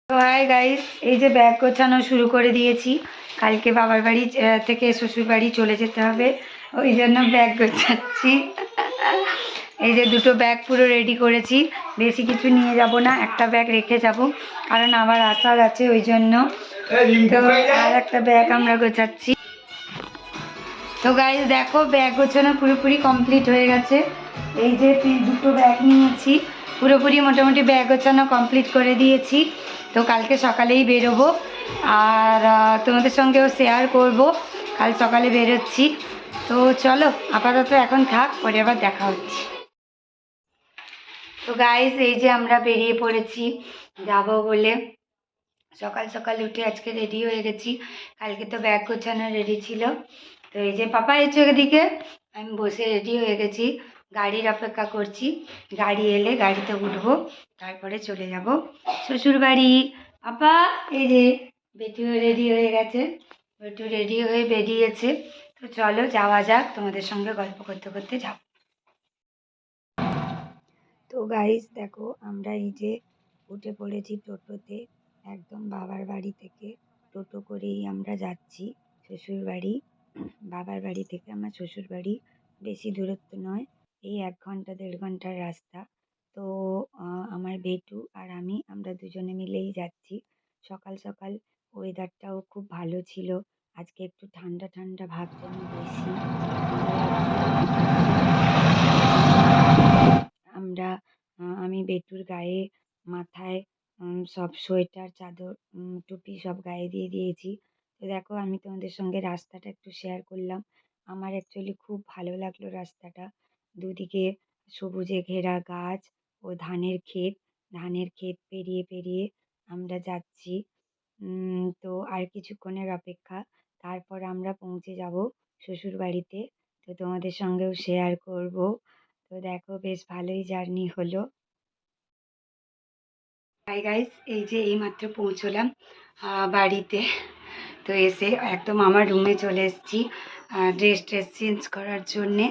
তো hi guys, এই যে ব্যাগ গোছানো শুরু করে দিয়েছি। কালকে বাবার বাড়ি থেকে শ্বশুর বাড়ি চলে যেতে হবে, ওই জন্য ব্যাগ গোছাচ্ছি। এই যে দুটো ব্যাগ পুরো রেডি করেছি, বেশি কিছু নিয়ে যাব না, একটা ব্যাগ রেখে যাব, কারণ আমার আসার আছে ওই জন্য। তো আর একটা ব্যাগ আমরা গোছাচ্ছি। তো গাইস দেখো, ব্যাগ গোছানো পুরোপুরি কমপ্লিট হয়ে গেছে। এই যে দুটো ব্যাগ নিয়েছি, পুরোপুরি মোটামুটি ব্যাগ গোছানো কমপ্লিট করে দিয়েছি। তো কালকে সকালেই বেরোবো, আর তোমাদের সঙ্গেও শেয়ার করব। কাল সকালে বেরোচ্ছি। তো চলো, আপাতত এখন থাক, পরে আবার দেখা হচ্ছে। তো গাইস, এই যে আমরা বেরিয়ে পড়েছি যাব বলে। সকাল সকাল উঠে আজকে রেডি হয়ে গেছি, কালকে তো ব্যাগ গোছানো রেডি ছিল। তো এই যে পাপা এসে এদিকে, আমি বসে রেডি হয়ে গেছি, গাড়ির অপেক্ষা করছি। গাড়ি এলে গাড়িতে উঠবো, তারপরে চলে যাব শ্বশুর বাড়ি। পাপা, এই যে বেটিও রেডি হয়ে গেছে, বেটু রেডি হয়ে বেরিয়েছে। তো চলো যাওয়া যাক, তোমাদের সঙ্গে গল্প করতে করতে যাব। তো গাইস দেখো, আমরা এই যে উঠে পড়েছি টোটোতে, একদম বাবার বাড়ি থেকে টোটো করেই আমরা যাচ্ছি শ্বশুর বাড়ি। বাবার বাড়ি থেকে আমার শ্বশুর বাড়ি বেশি দূরত্ব নয়, এই 1 ঘন্টা 1.5 ঘন্টার রাস্তা। তো আমার বেটু আর আমরা দুজনে মিলেই যাচ্ছি। সকাল সকাল ওয়েদারটাও খুব ভালো ছিল, আজকে একটু ঠান্ডা ঠান্ডা ভাব যেন বেশি ভালো লাগছে। আমরা আমি বেটুর গায়ে, মাথায় সব সোয়েটার, চাদর, টুপি সব গায়ে দিয়ে দিয়েছি। তো দেখো, আমি তোমাদের সঙ্গে রাস্তাটা একটু শেয়ার করলাম। আমার অ্যাকচুয়ালি খুব ভালো লাগলো রাস্তাটা। দুদিকে সবুজে ঘেরা গাছ ও ধানের ক্ষেত পেরিয়ে পেরিয়ে আমরা যাচ্ছি। তো আর কিছুক্ষণের অপেক্ষা, তারপর আমরা পৌঁছে যাব শ্বশুর বাড়িতে। তো তোমাদের সঙ্গেও শেয়ার করব। তো দেখো, বেশ ভালোই জার্নি হলো। হাই গাইস, এই যে এইমাত্র পৌঁছলাম বাড়িতে। তো এসে একদম আমার রুমে চলে এসেছি ড্রেস চেঞ্জ করার জন্যে।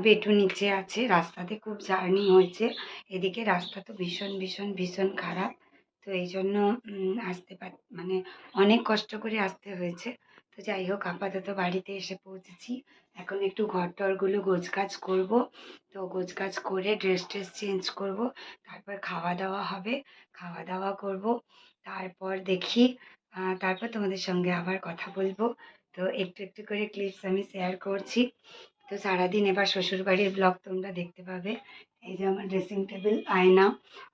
বেটু নিচে আছে, রাস্তাতে খুব জার্নি হয়েছে, এদিকে রাস্তা তো ভীষণ ভীষণ ভীষণ খারাপ। তো এই জন্য মানে অনেক কষ্ট করে আসতে হয়েছে। তো যাই হোক, আপাতত বাড়িতে এসে পৌঁছেছি। এখন একটু ঘর টরগুলো গোছগাছ করব। তো গোছগাছ করে ড্রেস চেঞ্জ করব, তারপর খাওয়া দাওয়া হবে, খাওয়া দাওয়া করব। তারপর দেখি, তারপর তোমাদের সঙ্গে আবার কথা বলবো। তো একটু একটু করে ক্লিপস আমি শেয়ার করছি। তো সারাদিন এবার শ্বশুরবাড়ির ব্লগ তোমরা দেখতে পাবে। এই যে আমার ড্রেসিং টেবিল, আয়না,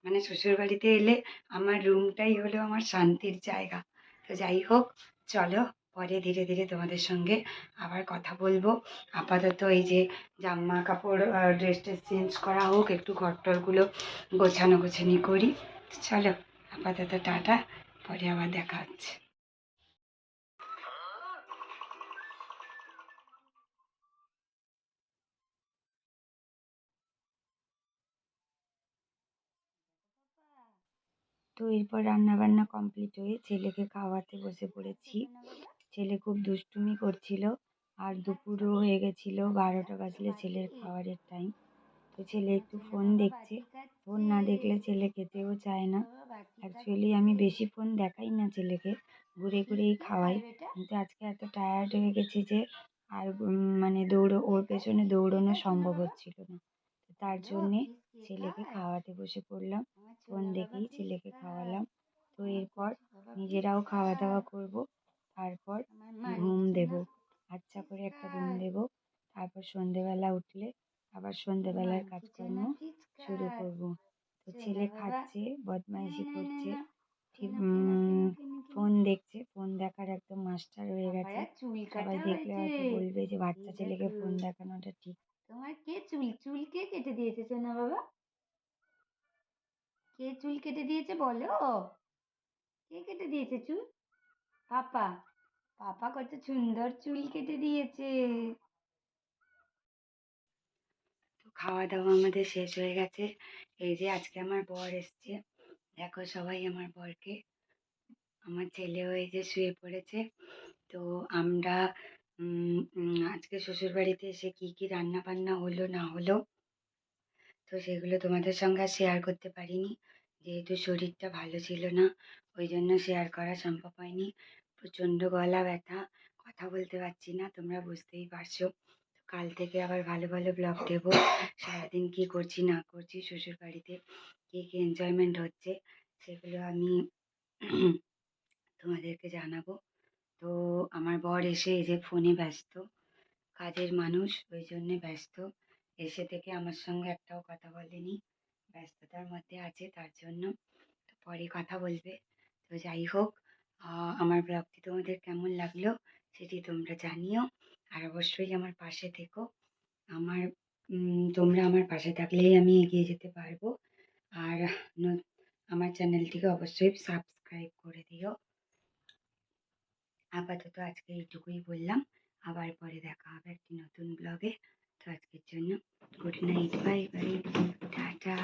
মানে শ্বশুরবাড়িতে এলে আমার রুমটাই হলো আমার শান্তির জায়গা। তো যাই হোক, চলো পরে ধীরে ধীরে তোমাদের সঙ্গে আবার কথা বলবো। আপাতত এই যে জামা কাপড়, ড্রেস চেঞ্জ করা হোক, একটু ঘরটরগুলো গোছানো গোছানি করি। চলো আপাতত টাটা, পরে আবার দেখা হচ্ছে। তো এরপর রান্না বান্না কমপ্লিট হয়ে ছেলেকে খাওয়াতে বসে পড়েছি। ছেলে খুব দুষ্টুমি করছিল, আর দুপুরও হয়ে গেছিল, 12টা বাজলে ছেলের খাবারের টাইম। তো ছেলে একটু ফোন দেখছে, ফোন না দেখলে ছেলে খেতেও চায় না। অ্যাকচুয়ালি আমি বেশি ফোন দেখাই না ছেলেকে, ঘুরে ঘুরেই খাওয়াই। কিন্তু আজকে এত টায়ার্ড হয়ে গেছি যে আর মানে ওর পেছনে দৌড়ানো সম্ভব হচ্ছিল না। তো তার জন্যে ছেলেকে খাওয়াতে বসে পড়লাম, ফোন দেখেই ছেলেকে খাওয়ালাম। তো এরপর নিজেরাও খাওয়া দাওয়া করব, তারপর ঘুম দেব, আচ্ছা করে একটা ঘুম দেব। তারপর সন্ধেবেলা উঠলে আবার সন্ধেবেলার কাজকর্ম শুরু করব। তো ছেলে খাচ্ছে, বদমাইশি করছে, ঠিক ফোন দেখছে, ফোন দেখার একদম মাস্টার হয়ে গেছে। সবাই দেখলে হয়তো বলবে যে বাচ্চা ছেলেকে ফোন দেখানোটা ঠিক। তোমার কে চুল কে কেটে দিয়েছে সোনা বাবা? কে চুল কেটে দিয়েছে বলো? কে কেটে দিয়েছে চুল? পাপা। পাপা কত সুন্দর চুল কেটে দিয়েছে। তো খাওয়া দাওয়া আমাদের শেষ হয়ে গেছে। এই যে আজকে আমার বর এসছে, দেখো সবাই আমার বরকে। আমার ছেলেও এই যে শুয়ে পড়েছে। তো আমরা আজকে শ্বশুরবাড়িতে এসে কি কি রান্না বান্না হলো না হলো, তো সেগুলো তোমাদের সঙ্গে আর শেয়ার করতে পারিনি। যেহেতু শরীরটা ভালো ছিল না, ওই জন্য শেয়ার করা সম্ভব হয়নি। প্রচণ্ড গলা ব্যথা, কথা বলতে পারছি না, তোমরা বুঝতেই পারছো। তো কাল থেকে আবার ভালো ভালো ব্লগ দেবো। সারাদিন কী করছি না করছি, শ্বশুরবাড়িতে কী কী এনজয়মেন্ট হচ্ছে সেগুলো আমি তোমাদেরকে জানাবো। তো আমার বর এসে এই যে ফোনে ব্যস্ত, কাজের মানুষ, ওই জন্যে ব্যস্ত। এসে থেকে আমার সঙ্গে একটাও কথা বলেনি, ব্যস্ততার মধ্যে আছে তার জন্য। তো পরে কথা বলবে। তো যাই হোক, আমার ব্লগটি তোমাদের কেমন লাগলো সেটি তোমরা জানিও। আর অবশ্যই আমার পাশে থেকো। আমার তোমরা আমার পাশে থাকলেই আমি এগিয়ে যেতে পারবো। আর আমার চ্যানেলটিকে অবশ্যই সাবস্ক্রাইব করে দিও। আপাতত আজকে এইটুকুই বললাম, আবার পরে দেখা হবে একটি নতুন ব্লগে। তো আজকের জন্য good night, bye bye, tata.